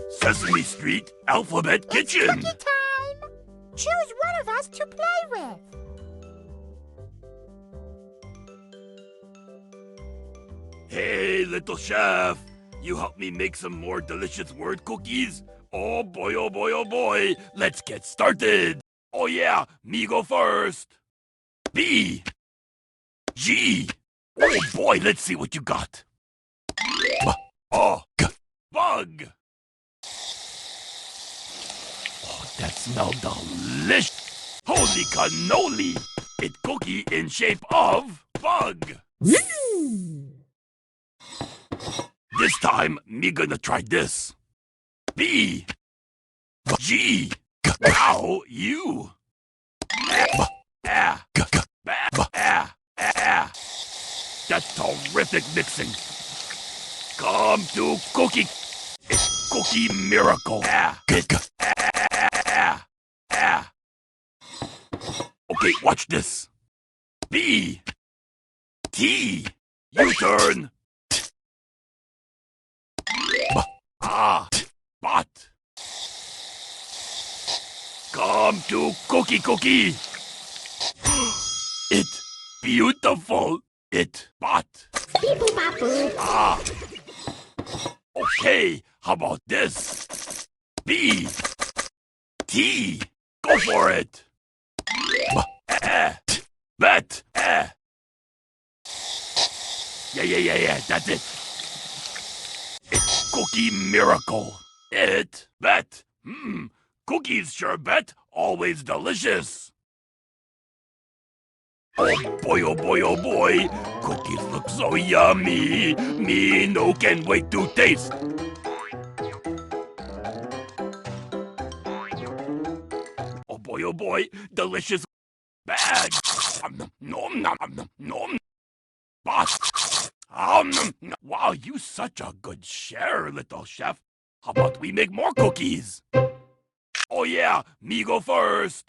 Sesame Street Alphabet Kitchen. It's cookie time! Choose one of us to play with. Hey, little chef. You help me make some more delicious word cookies? Oh boy, oh boy, oh boy. Let's get started. Oh yeah, me go first. B. G. Oh boy, let's see what you got. Bug. Oh, that smells delicious. Holy cannoli. It's cookie in shape of bug. This time, me gonna try this. B. G. Ow, you. That's terrific mixing. Come to cookie. It's cookie miracle. Okay, watch this. B. T. U-turn. Bot. Come to cookie. It beautiful. It bot. Okay, how about this? B. T. Go for it. Bet. Yeah, that's it. It's cookie miracle. It bet. Cookies sure bet. Always delicious. Oh boy, oh boy, oh boy. Cookies look so yummy. Me no can wait to taste. Oh boy, delicious bag. Nom nom nom nom. Boss. Wow, you such a good share, little chef. How about we make more cookies? Oh yeah, me go first.